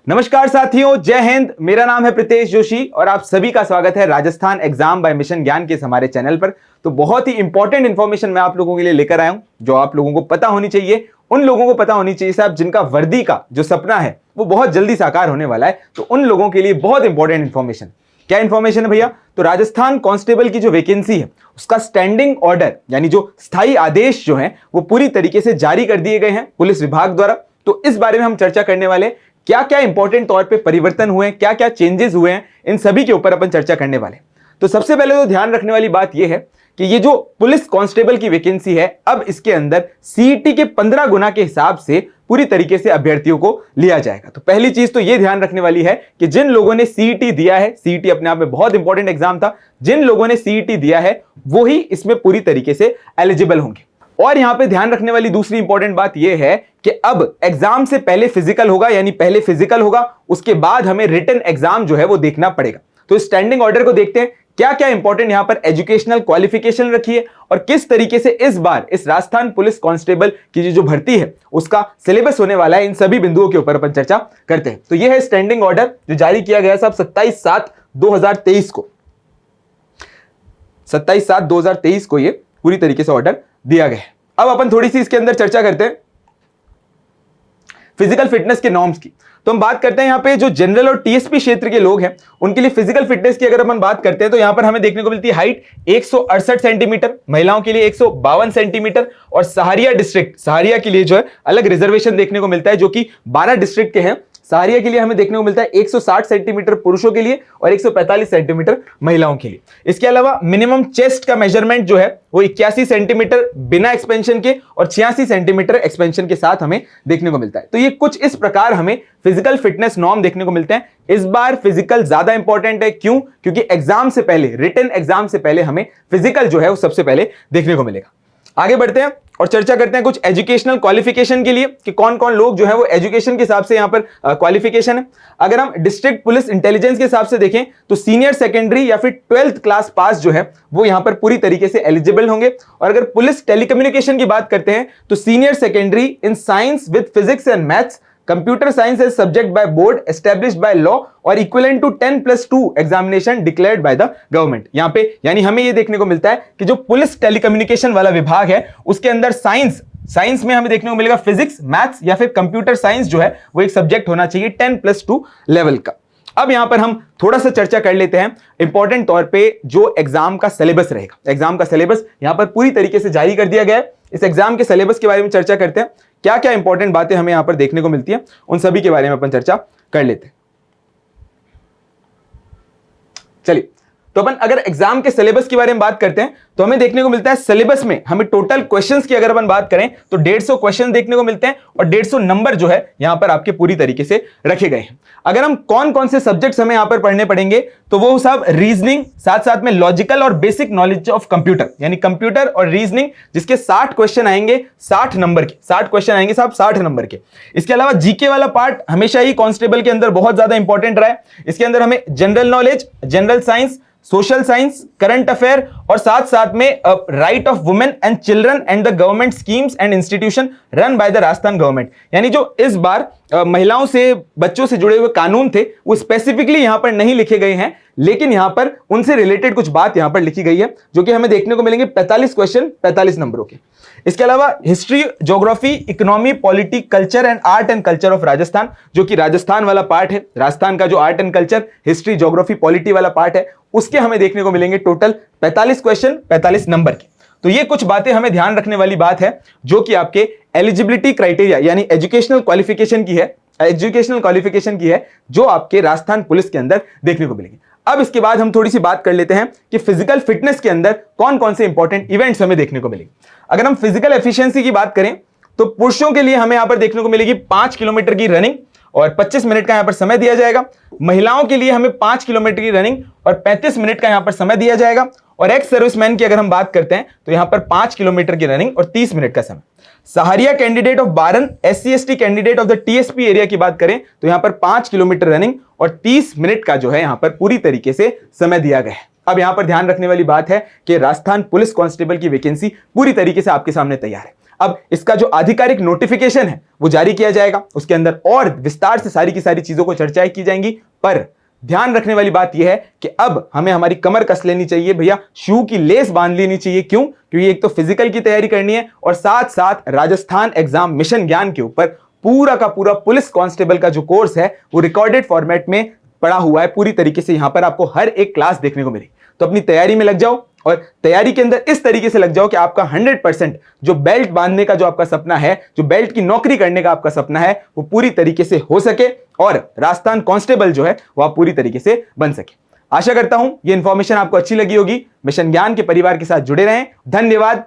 नमस्कार साथियों, जय हिंद। मेरा नाम है प्रितेश जोशी और आप सभी का स्वागत है राजस्थान एग्जाम बाय मिशन ज्ञान के हमारे चैनल पर। तो बहुत ही इंपॉर्टेंट इंफॉर्मेशन मैं आप लोगों के लिए लेकर आया हूं, जो आप लोगों को पता होनी चाहिए। उन लोगों को पता होनी चाहिए साहब जिनका वर्दी का जो सपना है वो बहुत जल्दी साकार होने वाला है। तो उन लोगों के लिए बहुत इंपॉर्टेंट इंफॉर्मेशन। क्या इंफॉर्मेशन है भैया? तो राजस्थान कांस्टेबल की जो वैकेंसी है उसका स्टैंडिंग ऑर्डर यानी जो स्थायी आदेश जो है वो पूरी तरीके से जारी कर दिए गए हैं पुलिस विभाग द्वारा। तो इस बारे में हम चर्चा करने वाले, क्या क्या इंपॉर्टेंट तौर पे परिवर्तन हुए हैं, क्या क्या चेंजेस हुए हैं, इन सभी के ऊपर अपन चर्चा करने वाले। तो सबसे पहले तो ध्यान रखने वाली बात यह है कि ये जो पुलिस कांस्टेबल की वैकेंसी है, अब इसके अंदर सीईटी के 15 गुना के हिसाब से पूरी तरीके से अभ्यर्थियों को लिया जाएगा। तो पहली चीज तो ये ध्यान रखने वाली है कि जिन लोगों ने सीईटी दिया है, सीईटी अपने आप में बहुत इंपॉर्टेंट एग्जाम था, जिन लोगों ने सीईटी दिया है वो ही इसमें पूरी तरीके से एलिजिबल होंगे। और यहां पे ध्यान रखने वाली दूसरी इंपॉर्टेंट बात यह है कि अब एग्जाम से पहले फिजिकल होगा, यानी पहले फिजिकल होगा, उसके बाद हमें रिटन एग्जाम जो है वो देखना पड़ेगा। तो स्टैंडिंग ऑर्डर को देखते हैं, क्या क्या इंपॉर्टेंट यहां पर एजुकेशनल क्वालिफिकेशन रखी है और किस तरीके से इस बार इस राजस्थान पुलिस कांस्टेबल की जो भर्ती है उसका सिलेबस होने वाला है। इन सभी बिंदुओं के ऊपर अपन चर्चा करते हैं। तो यह है स्टैंडिंग ऑर्डर जो जारी किया गया साहब 27/7/2023 को। 27/7/2023 को यह पूरी तरीके से ऑर्डर दिया गया है। अब अपन थोड़ी सी इसके अंदर चर्चा करते हैं फिजिकल फिटनेस के नॉर्म्स की। तो हम बात करते हैं यहां पे जो जनरल और टीएसपी क्षेत्र के लोग हैं उनके लिए फिजिकल फिटनेस की अगर अपन बात करते हैं तो यहां पर हमें देखने को मिलती है हाइट 168 सेंटीमीटर, महिलाओं के लिए 152 सेंटीमीटर, और सहारिया डिस्ट्रिक्ट, सहारिया के लिए जो है अलग रिजर्वेशन देखने को मिलता है जो कि 12 डिस्ट्रिक्ट के हैं। सहारिया के लिए हमें देखने को मिलता है 160 सेंटीमीटर पुरुषों के लिए और 145 सेंटीमीटर महिलाओं के लिए। इसके अलावा मिनिमम चेस्ट का मेजरमेंट जो है वो 81 सेंटीमीटर बिना एक्सपेंशन के और 86 सेंटीमीटर एक्सपेंशन के साथ हमें देखने को मिलता है। तो ये कुछ इस प्रकार हमें फिजिकल फिटनेस नॉर्म देखने को मिलते हैं। इस बार फिजिकल ज्यादा इंपॉर्टेंट है, क्यों? क्योंकि एग्जाम से पहले, रिटन एग्जाम से पहले हमें फिजिकल जो है वो सबसे पहले देखने को मिलेगा। आगे बढ़ते हैं और चर्चा करते हैं कुछ एजुकेशनल क्वालिफिकेशन के लिए कि कौन कौन लोग जो है वो एजुकेशन के हिसाब से यहां पर क्वालिफिकेशन है। अगर हम डिस्ट्रिक्ट पुलिस इंटेलिजेंस के हिसाब से देखें तो सीनियर सेकेंडरी या फिर 12th क्लास पास जो है वो यहां पर पूरी तरीके से एलिजिबल होंगे। और अगर पुलिस टेलीकम्युनिकेशन की बात करते हैं तो senior secondary in science with physics and maths, computer science as subject by board established by law और equivalent to 10+2 examination declared by the government. यहां पे यानी हमें यह देखने को मिलता है कि जो पुलिस टेलीकम्युनिकेशन वाला विभाग है उसके अंदर साइंस में हमें देखने को मिलेगा फिजिक्स, मैथ्स या फिर कंप्यूटर साइंस जो है वो एक सब्जेक्ट होना चाहिए 10+2 लेवल का। अब यहां पर हम थोड़ा सा चर्चा कर लेते हैं इंपॉर्टेंट तौर पे जो एग्जाम का सिलेबस रहेगा। एग्जाम का सिलेबस यहां पर पूरी तरीके से जारी कर दिया गया है। इस एग्जाम के सिलेबस के बारे में चर्चा करते हैं, क्या क्या इंपॉर्टेंट बातें हमें यहां पर देखने को मिलती हैं, उन सभी के बारे में अपन चर्चा कर लेते हैं। चलिए, तो अपन अगर एग्जाम के सिलेबस के बारे में बात करते हैं तो हमें देखने को मिलता है सिलेबस में हमें टोटल क्वेश्चंस की अगर अपन बात करें तो 150 क्वेश्चन देखने को मिलते हैं और 150 नंबर जो है यहां पर आपके पूरी तरीके से रखे गए हैं। अगर हम कौन कौन से सब्जेक्ट्स हमें यहां पर पढ़ने पड़ेंगे तो वो सब रीजनिंग, साथ साथ में लॉजिकल और बेसिक नॉलेज ऑफ कंप्यूटर, यानी कंप्यूटर और रीजनिंग, जिसके 60 क्वेश्चन आएंगे 60 नंबर के, 60 क्वेश्चन आएंगे साहब 60 नंबर के। इसके अलावा जीके वाला पार्ट हमेशा ही कांस्टेबल के अंदर बहुत ज्यादा इंपॉर्टेंट रहा है। इसके अंदर हमें general knowledge, general science, social science, current affair और साथ साथ में right of women and children and the government schemes and institution run by the Rajasthan government, यानी जो इस बार महिलाओं से, बच्चों से जुड़े हुए कानून थे वो स्पेसिफिकली यहां पर नहीं लिखे गए हैं, लेकिन यहां पर उनसे रिलेटेड कुछ बात यहां पर लिखी गई है जो कि हमें देखने को मिलेंगे 45 क्वेश्चन 45 नंबरों के। इसके अलावा history, geography, economy, polity, culture and art and culture of Rajasthan, जो कि राजस्थान वाला पार्ट है, राजस्थान का जो art and culture, history, geography, polity वाला पार्ट है, उसके हमें देखने को मिलेंगे टोटल 45 क्वेश्चन 45 नंबर के। तो ये कुछ बातें हमें ध्यान रखने वाली बात है जो कि आपके एलिजिबिलिटी क्राइटेरिया यानी एजुकेशनल क्वालिफिकेशन की है, जो आपके राजस्थान पुलिस के अंदर देखने को मिलेंगे। अब इसके बाद हम थोड़ी सी बात कर लेते हैं कि फिजिकल फिटनेस के अंदर कौन कौन से इंपॉर्टेंट इवेंट्स हमें देखने को मिलेंगे। अगर हम फिजिकल एफिशिएंसी की बात करें तो पुरुषों के लिए हमें यहां पर देखने को मिलेगी 5 किलोमीटर की रनिंग और 25 मिनट का यहां पर समय दिया जाएगा। महिलाओं के लिए हमें 5 किलोमीटर की रनिंग और 35 मिनट का यहां पर समय दिया जाएगा। और एक्स सर्विसमैन की अगर हम बात करते हैं तो यहां पर 5 किलोमीटर की रनिंग और 30 मिनट का समय। सहारिया कैंडिडेट ऑफ बारन, SC/ST candidate of the TSP area की बात करें तो यहां पर 5 किलोमीटर रनिंग और 30 मिनट का जो है यहां पर पूरी तरीके से समय दिया गया है। अब यहां पर ध्यान रखने वाली बात है कि राजस्थान पुलिस कांस्टेबल की वैकेंसी पूरी तरीके से आपके सामने तैयार है। अब इसका जो आधिकारिक नोटिफिकेशन है वो जारी किया जाएगा, उसके अंदर और विस्तार से सारी की सारी चीजों को चर्चाएं की जाएंगी। पर ध्यान रखने वाली बात यह है कि अब हमें हमारी कमर कस लेनी चाहिए भैया, शू की लेस बांध लेनी चाहिए। क्यों? क्योंकि एक तो फिजिकल की तैयारी करनी है और साथ साथ राजस्थान एग्जाम मिशन ज्ञान के ऊपर पूरा का पूरा पुलिस कांस्टेबल का जो कोर्स है वो रिकॉर्डेड फॉर्मेट में पड़ा हुआ है पूरी तरीके से, यहां पर आपको हर एक क्लास देखने को मिली। तो अपनी तैयारी में लग जाओ और तैयारी के अंदर इस तरीके से लग जाओ कि आपका 100% जो बेल्ट बांधने का जो आपका सपना है, जो बेल्ट की नौकरी करने का आपका सपना है, वो पूरी तरीके से हो सके और राजस्थान कांस्टेबल जो है वो आप पूरी तरीके से बन सके। आशा करता हूं ये इंफॉर्मेशन आपको अच्छी लगी होगी। मिशन ज्ञान के परिवार के साथ जुड़े रहें। धन्यवाद।